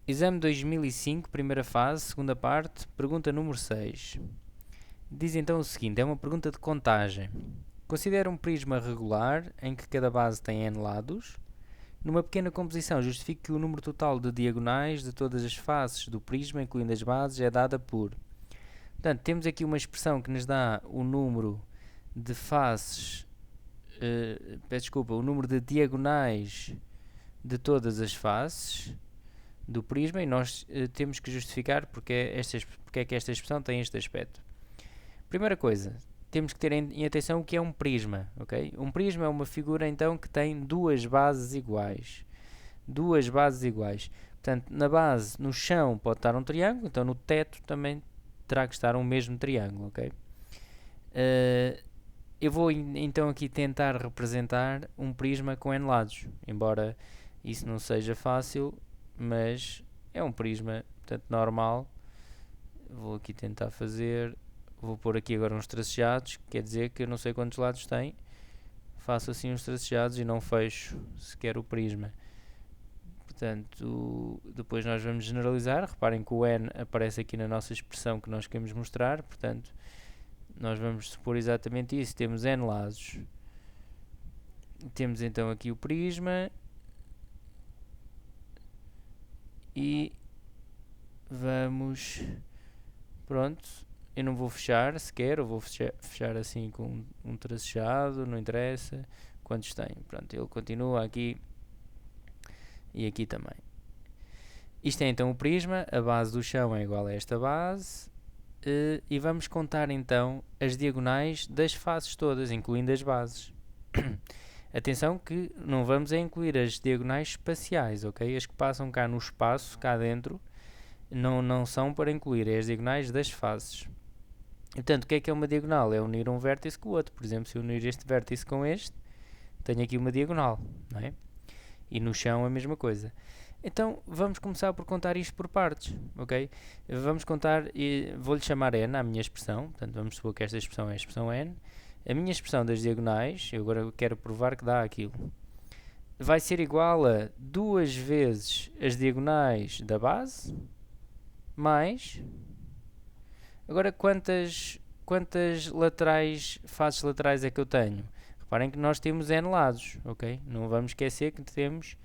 Exame 2005, primeira fase, segunda parte, pergunta número 6. Diz então o seguinte, é uma pergunta de contagem. Considera um prisma regular em que cada base tem n lados. Numa pequena composição, justifique que o número total de diagonais de todas as faces do prisma, incluindo as bases, é dada por... Portanto, temos aqui uma expressão que nos dá o número de faces... o número de diagonais de todas as faces do prisma, e nós temos que justificar porque é que esta expressão tem este aspecto. Primeira coisa, temos que ter em atenção o que é um prisma, ok? Um prisma é uma figura então que tem duas bases iguais. Duas bases iguais. Portanto, na base, no chão pode estar um triângulo, então no teto também terá que estar um mesmo triângulo, ok? Eu vou então aqui tentar representar um prisma com n lados, embora isso não seja fácil, mas é um prisma, portanto, normal. Vou aqui tentar fazer, vou pôr aqui agora uns tracejados, quer dizer que eu não sei quantos lados tem, faço assim uns tracejados e não fecho sequer o prisma. Portanto, depois nós vamos generalizar, reparem que o n aparece aqui na nossa expressão que nós queremos mostrar, portanto, nós vamos supor exatamente isso, temos n lados. Temos então aqui o prisma e vamos, pronto, eu não vou fechar sequer, eu vou fechar assim com um tracejado, não interessa quantos tem, pronto, ele continua aqui e aqui também. Isto é então o prisma, a base do chão é igual a esta base e vamos contar então as diagonais das faces todas, incluindo as bases. Atenção que não vamos a incluir as diagonais espaciais, ok? As que passam cá no espaço, cá dentro, não são para incluir, é as diagonais das faces. Portanto, o que é uma diagonal? É unir um vértice com o outro. Por exemplo, se eu unir este vértice com este, tenho aqui uma diagonal, não é? E no chão a mesma coisa. Então, vamos começar por contar isto por partes, ok? Vamos contar, e vou-lhe chamar n à minha expressão, portanto, vamos supor que esta expressão é a expressão n. A minha expressão das diagonais, eu agora quero provar que dá aquilo, vai ser igual a 2 vezes as diagonais da base, mais... Agora, quantas laterais, faces laterais é que eu tenho? Reparem que nós temos n lados, ok? Não vamos esquecer que temos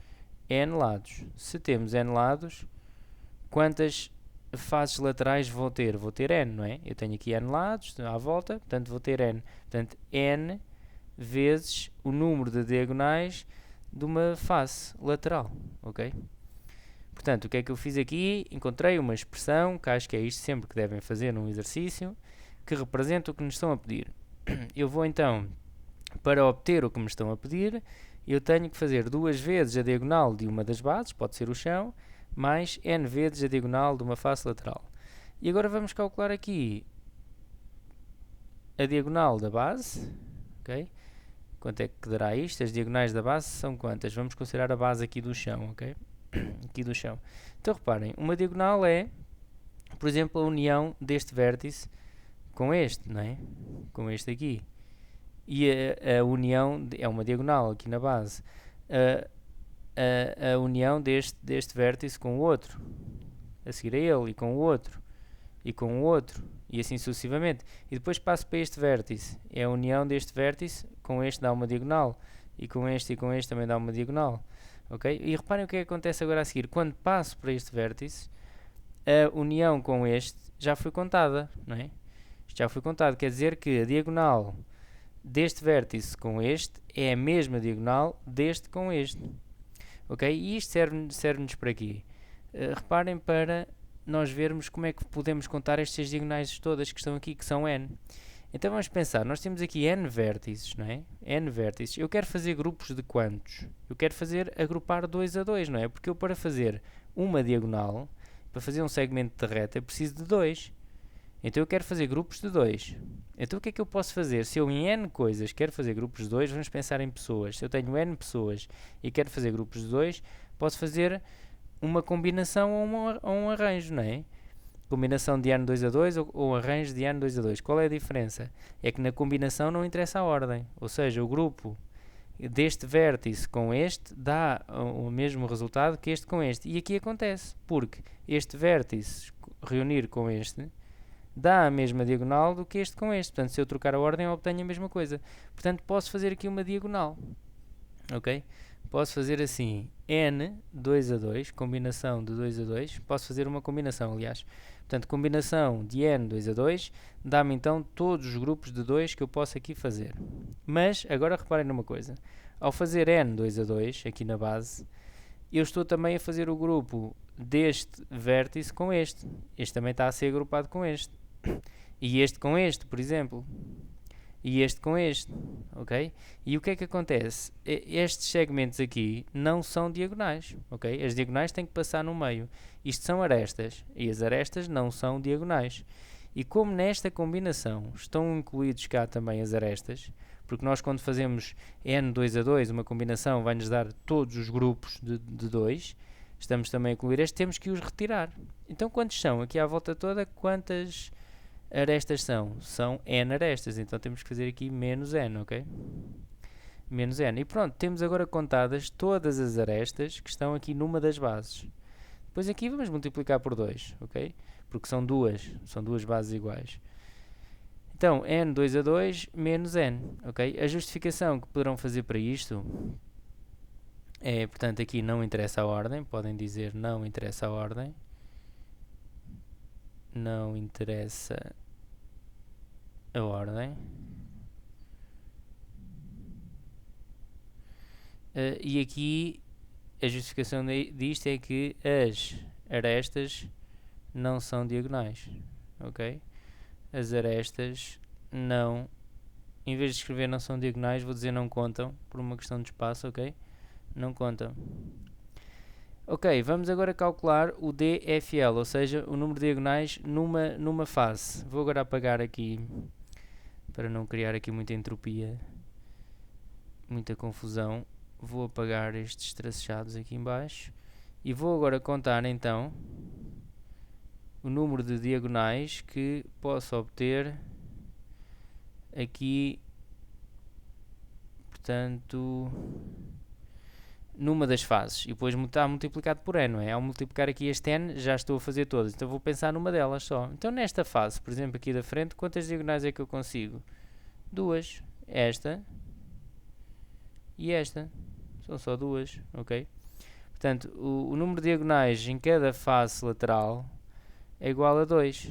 n lados. Se temos n lados, quantas faces laterais vou ter? Vou ter n, não é? Eu tenho aqui n lados à volta, portanto vou ter n. Portanto, n vezes o número de diagonais de uma face lateral, ok? Portanto, o que é que eu fiz aqui? Encontrei uma expressão, que acho que é isto sempre que devem fazer num exercício, que representa o que nos estão a pedir. Eu vou então, para obter o que me estão a pedir, eu tenho que fazer 2 vezes a diagonal de uma das bases, pode ser o chão, mais n vezes a diagonal de uma face lateral. E agora vamos calcular aqui a diagonal da base, ok? Quanto é que dará isto? As diagonais da base são quantas? Vamos considerar a base aqui do chão, ok? Aqui do chão. Então reparem, uma diagonal é, por exemplo, a união deste vértice com este, não é? Com este aqui. E a união, é uma diagonal aqui na base, a união deste vértice com o outro, a seguir a ele, e com o outro, e com o outro, e assim sucessivamente. E depois passo para este vértice, é a união deste vértice com este dá uma diagonal, e com este também dá uma diagonal. Okay? E reparem o que acontece agora a seguir. Quando passo para este vértice, a união com este já foi contada, não é? Isto já foi contado, quer dizer que a diagonal deste vértice com este é a mesma diagonal deste com este. Ok? E isto serve-nos para quê? Reparem para nós vermos como é que podemos contar estas diagonais todas que estão aqui, que são n. Então vamos pensar, nós temos aqui n vértices, não é? N vértices. Eu quero fazer grupos de quantos? Eu quero agrupar 2 a 2, não é? Porque eu para fazer uma diagonal, para fazer um segmento de reta, eu preciso de 2. Então eu quero fazer grupos de 2. Então o que é que eu posso fazer? Se eu em n coisas quero fazer grupos de 2, vamos pensar em pessoas. Se eu tenho n pessoas e quero fazer grupos de 2, posso fazer uma combinação ou um arranjo, não é? Combinação de n 2 a 2 ou arranjo de n 2 a 2. Qual é a diferença? É que na combinação não interessa a ordem. Ou seja, o grupo deste vértice com este dá o mesmo resultado que este com este. E aqui acontece, porque este vértice reunir com este dá a mesma diagonal do que este com este. Portanto, se eu trocar a ordem, eu obtenho a mesma coisa. Portanto, posso fazer aqui uma diagonal. Ok? Posso fazer assim, n 2 a 2, combinação de 2 a 2. Posso fazer uma combinação, aliás. Portanto, combinação de n 2 a 2 dá-me então todos os grupos de 2 que eu posso aqui fazer. Mas, agora reparem numa coisa. Ao fazer n 2 a 2, aqui na base, eu estou também a fazer o grupo deste vértice com este. Este também está a ser agrupado com este. E este com este, por exemplo. E este com este, ok? E o que é que acontece? Estes segmentos aqui não são diagonais, ok? As diagonais têm que passar no meio. Isto são arestas, e as arestas não são diagonais. E como nesta combinação estão incluídos cá também as arestas, porque nós quando fazemos n 2 a 2, uma combinação vai-nos dar todos os grupos de 2, estamos também a incluir estes, temos que os retirar. Então quantos são? Aqui à volta toda, quantas arestas são? São n arestas, então temos que fazer aqui menos n, ok? Menos n. E pronto, temos agora contadas todas as arestas que estão aqui numa das bases. Depois aqui vamos multiplicar por 2, ok? Porque são duas bases iguais. Então, n 2 a 2 menos n, ok? A justificação que poderão fazer para isto é, portanto, aqui não interessa a ordem, podem dizer não interessa a ordem. Não interessa a ordem. E aqui a justificação disto é que as arestas não são diagonais, ok? As arestas não, em vez de escrever não são diagonais, vou dizer não contam, por uma questão de espaço, ok? Não contam. Ok, vamos agora calcular o DFL, ou seja, o número de diagonais numa face. Vou agora apagar aqui, para não criar aqui muita entropia, muita confusão. Vou apagar estes traçados aqui em baixo e vou agora contar então o número de diagonais que posso obter aqui, portanto, numa das fases. E depois está multiplicado por n, não é? Ao multiplicar aqui este n, já estou a fazer todas. Então vou pensar numa delas só. Então nesta fase, por exemplo, aqui da frente, quantas diagonais é que eu consigo? Duas. Esta e esta. São só duas, ok? Portanto, o número de diagonais em cada face lateral é igual a 2,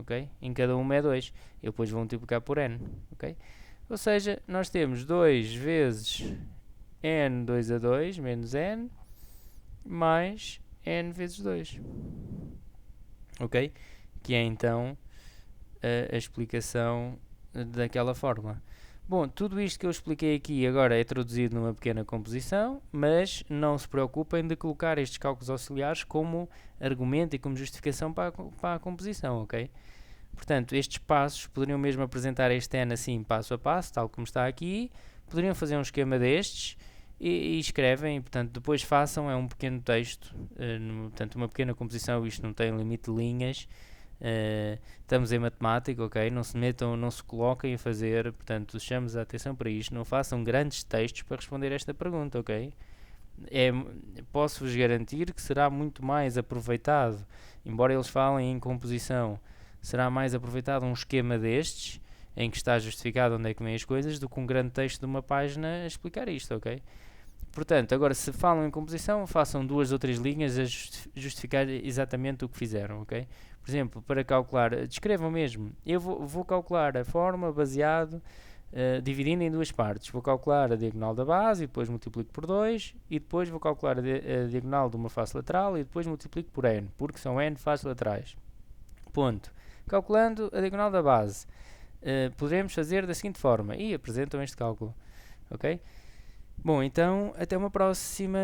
ok? Em cada uma é 2. Eu depois vou multiplicar por n, ok? Ou seja, nós temos 2 vezes n 2 a 2 menos n mais n vezes 2, ok? Que é então a explicação daquela fórmula. Bom, tudo isto que eu expliquei aqui agora é traduzido numa pequena composição, mas não se preocupem de colocar estes cálculos auxiliares como argumento e como justificação para a composição, ok? Portanto, estes passos poderiam mesmo apresentar este n assim, passo a passo, tal como está aqui, poderiam fazer um esquema destes e escrevem, portanto, depois façam, é um pequeno texto, portanto, uma pequena composição, isto não tem limite de linhas. Estamos em matemática, ok? Não se metam, não se coloquem a fazer, portanto, chamamos a atenção para isto, não façam grandes textos para responder esta pergunta, ok? Posso-vos garantir que será muito mais aproveitado, embora eles falem em composição, será mais aproveitado um esquema destes, em que está justificado onde é que vêm as coisas, do que um grande texto de uma página a explicar isto, ok? Portanto, agora se falam em composição, façam 2 ou 3 linhas a justificar exatamente o que fizeram, ok? Por exemplo, para calcular, descrevam mesmo, eu vou calcular a forma baseado, dividindo em duas partes. Vou calcular a diagonal da base e depois multiplico por 2 e depois vou calcular a diagonal de uma face lateral e depois multiplico por n, porque são n faces laterais. Ponto. Calculando a diagonal da base, poderemos fazer da seguinte forma e apresentam este cálculo, ok? Bom, então até uma próxima.